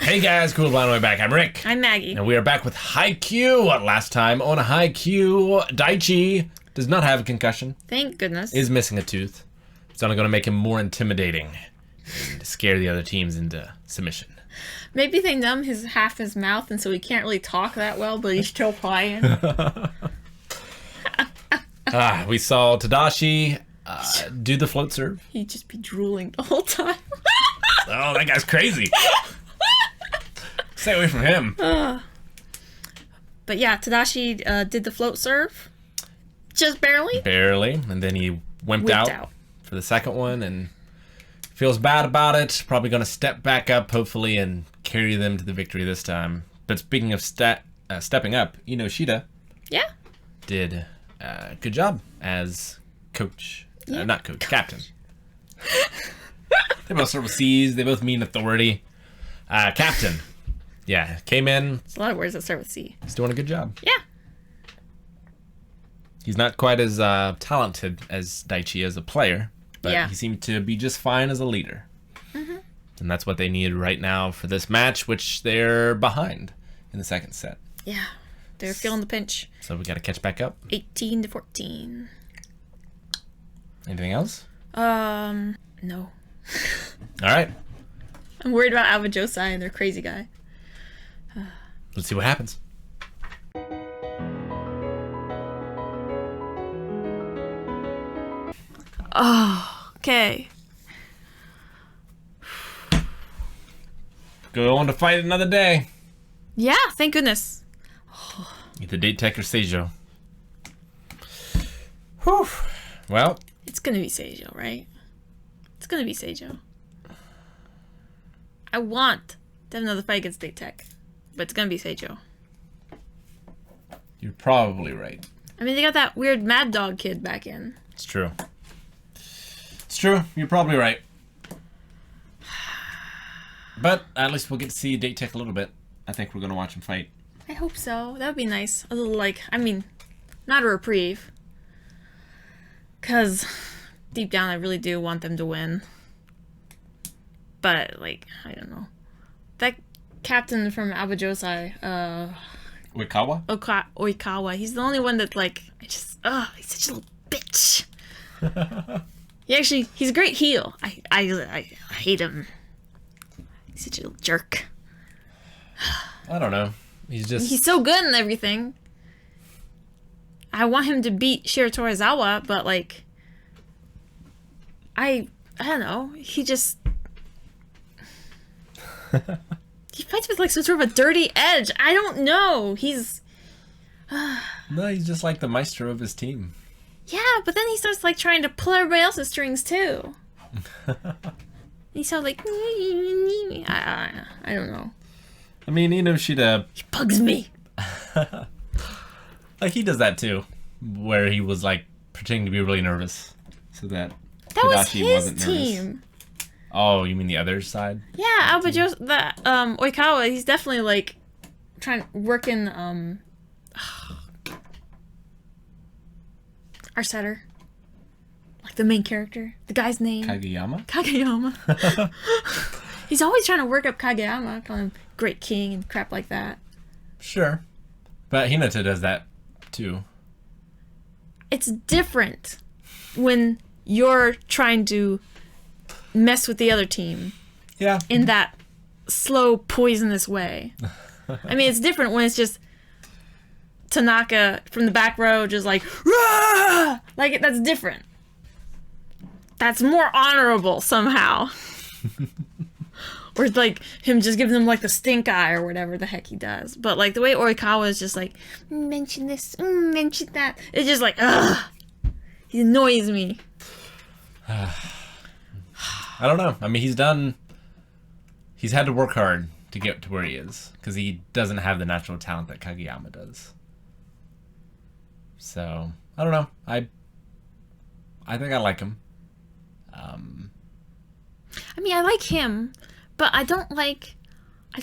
Hey guys, cool blind way back. I'm Rick. I'm Maggie. And we are back with Haikyuu. Last time on Haikyuu, Daichi does not have a concussion. Thank goodness. Is missing a tooth. It's only going to make him more intimidating and scare the other teams into submission. Maybe they numb half his mouth and so he can't really talk that well, but he's still playing. We saw Tadashi do the float serve. He'd just be drooling the whole time. Oh, that guy's crazy. Stay away from him. But yeah, Tadashi did the float serve. Just barely. Barely. And then he wimped out for the second one and feels bad about it. Probably going to step back up, hopefully, and carry them to the victory this time. But speaking of stepping up, Shida did a good job as coach. Not coach, captain. They both start with C's. They both mean authority. Captain. Yeah, came in. It's a lot of words that start with C. He's doing a good job. Yeah. He's not quite as talented as Daichi as a player, but he seemed to be just fine as a leader. Mm-hmm. And that's what they need right now for this match, which they're behind in the second set. Yeah, they're feeling the pinch. So we got to catch back up. 18-14. Anything else? No. All right. I'm worried about Alva Josai and their crazy guy. Let's see what happens. Oh, okay. Go on to fight another day. Yeah, thank goodness. Either Date Tech or Seijo. Whew. Well. It's gonna be Seijo, right? It's gonna be Seijo. I want to have another fight against Date Tech, but it's gonna be Seijo. You're probably right. I mean, they got that weird Mad Dog kid back in. It's true. It's true. You're probably right. But at least we'll get to see Date Tech a little bit. I think we're going to watch him fight. I hope so. That would be nice. A little, not a reprieve. Because deep down, I really do want them to win. But, I don't know. That captain from Abajosai, Oikawa? Oikawa, he's the only one that, he's such a little bitch. He's a great heel. I hate him. He's such a little jerk. I don't know. He's so good and everything. I want him to beat Shiro Torizawa, but I don't know. He just he fights with some sort of a dirty edge. I don't know. No, he's just like the maestro of his team. Yeah, but then he starts trying to pull everybody else's strings too. He sounds like I don't know. I mean, Shida. He bugs me. He does that too, where he was pretending to be really nervous, so that Tadashi wasn't team. Nervous. Oh, you mean the other side? Yeah, Oikawa, he's definitely working our setter. The main character. The guy's name. Kageyama. He's always trying to work up Kageyama, call him Great King and crap like that. Sure. But Hinata does that too. It's different when you're trying to mess with the other team. Yeah. In that slow, poisonous way. I mean, it's different when it's just Tanaka from the back row just Rah! That's different. That's more honorable somehow. Or him just giving them the stink eye or whatever the heck he does. But the way Oikawa is just mention this, mention that. It's just ugh. He annoys me. I don't know. I mean, he's had to work hard to get to where he is. Because he doesn't have the natural talent that Kageyama does. So, I don't know. I think I like him. I mean, I like him, but I don't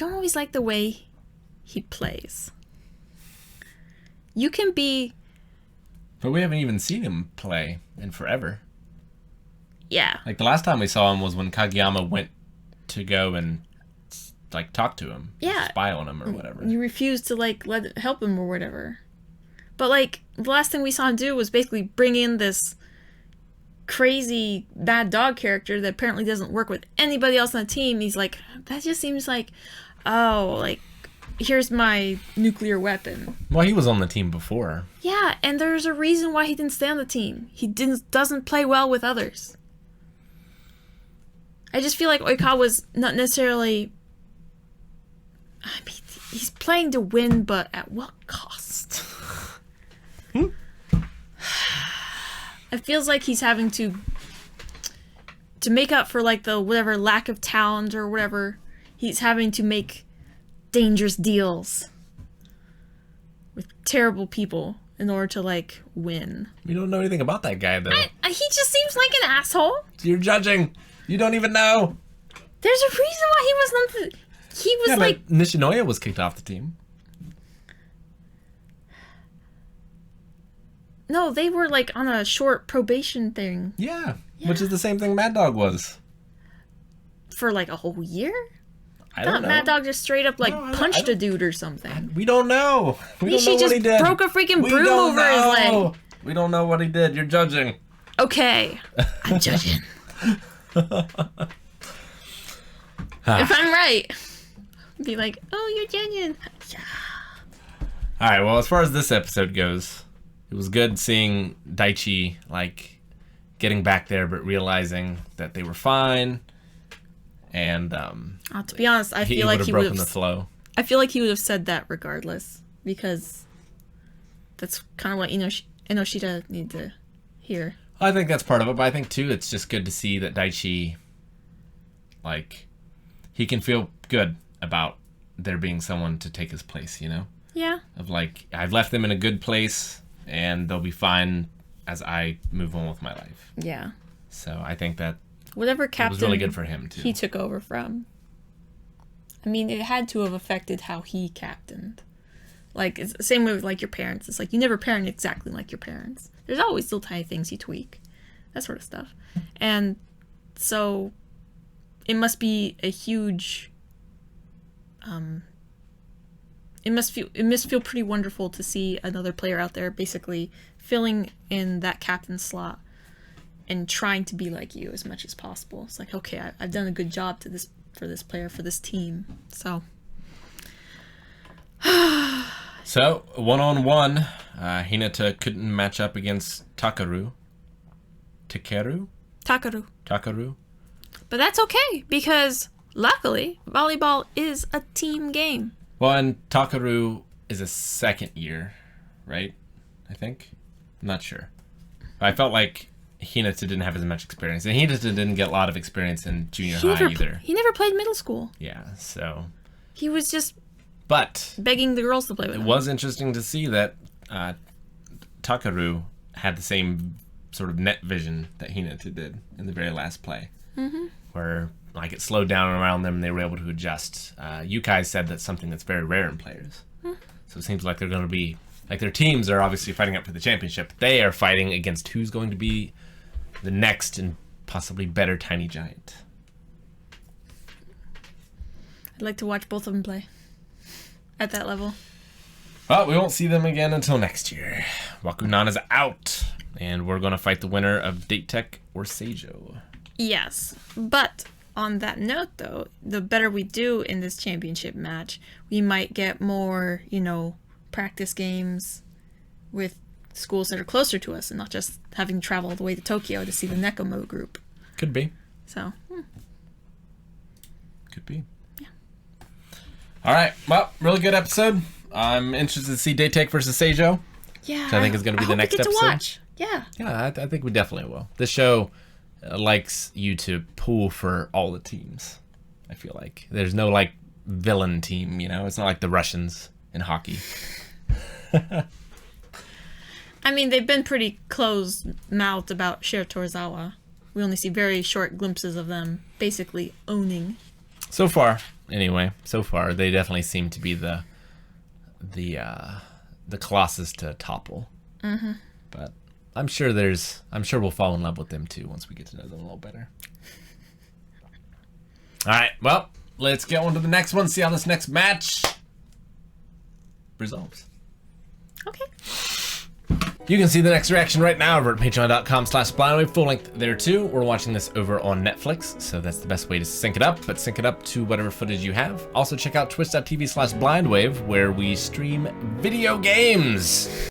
always like the way he plays. You can be... But we haven't even seen him play in forever. Yeah. The last time we saw him was when Kageyama went to go and like talk to him, yeah, spy on him or whatever. You refused to like help him or whatever. But like the last thing we saw him do was basically bring in this crazy bad dog character that apparently doesn't work with anybody else on the team. He's like, that just seems like, oh, like, here's my nuclear weapon. Well, he was on the team before. Yeah, and there's a reason why he didn't stay on the team. He doesn't play well with others. I just feel like Oikawa was not necessarily... I mean, he's playing to win, but at what cost? It feels like he's having to make up for like the whatever lack of talent or whatever. He's having to make dangerous deals with terrible people in order to like win. We don't know anything about that guy though. He just seems like an asshole. You're judging. You don't even know. There's a reason why he was not. He was like Nishinoya was kicked off the team. No, they were like on a short probation thing. Yeah, which is the same thing Mad Dog was. For like a whole year? I don't know. Mad Dog just straight up like punched a dude or something. We don't know. We don't know what he did. Broke a freaking broom over his leg. We don't know what he did. You're judging. Okay, I'm judging. If I'm right, be like, oh, you're judging. All right. Well, as far as this episode goes. It was good seeing Daichi, like, getting back there, but realizing that they were fine. And, to be honest, I feel like he would have broken the flow. I feel like he would have said that regardless, because that's kind of what Inoshita needed to hear. I think that's part of it, but I think, too, it's just good to see that Daichi, like, he can feel good about there being someone to take his place, you know? Yeah. Of, like, I've left them in a good place. And they'll be fine as I move on with my life. Yeah. So I think that whatever captain was really good for him too. He took over from. I mean, it had to have affected how he captained. Like it's the same way with like your parents. It's like you never parent exactly like your parents. There's always still tiny things you tweak, that sort of stuff. And so, it must be a huge. It must feel pretty wonderful to see another player out there basically filling in that captain slot and trying to be like you as much as possible. It's like, okay, I've done a good job for this player, for this team. So, one-on-one, Hinata couldn't match up against Takaru. Takaru. But that's okay because luckily volleyball is a team game. Well, and Takaru is a second year, right? I think. I'm not sure. I felt like Hinata didn't have as much experience. And Hinata didn't get a lot of experience in junior high either. He never played middle school. Yeah, so... He was just but begging the girls to play with him. It was interesting to see that Takaru had the same sort of net vision that Hinata did in the very last play. Mm-hmm. Where... like it slowed down around them and they were able to adjust. Yukai said that's something that's very rare in players. So it seems like they're going to be, like their teams are obviously fighting up for the championship. They are fighting against who's going to be the next and possibly better Tiny Giant. I'd like to watch both of them play at that level. Well, we won't see them again until next year. Wakunan is out and we're going to fight the winner of Date Tech or Seijo. Yes, but... on that note, though, the better we do in this championship match, we might get more, practice games with schools that are closer to us and not just having to travel all the way to Tokyo to see the Nekomo group. Could be. So, Could be. Yeah. All right. Well, really good episode. I'm interested to see Daytech versus Seijo. Yeah. Which I think is going to be the next episode. To watch. Yeah. Yeah, I think we definitely will. This show likes you to pull for all the teams. I feel like there's no like villain team, it's not like the Russians in hockey. I mean, they've been pretty closed-mouthed about Shiratorizawa. We only see very short glimpses of them basically owning. So far, anyway, they definitely seem to be the colossus to topple. Mm-hmm. But I'm sure we'll fall in love with them too once we get to know them a little better. All right, well, let's get on to the next one. See how this next match resolves. Okay. You can see the next reaction right now over at patreon.com/blindwave, full length there too. We're watching this over on Netflix, so that's the best way to sync it up, but sync it up to whatever footage you have. Also check out twitch.tv/blindwave, where we stream video games.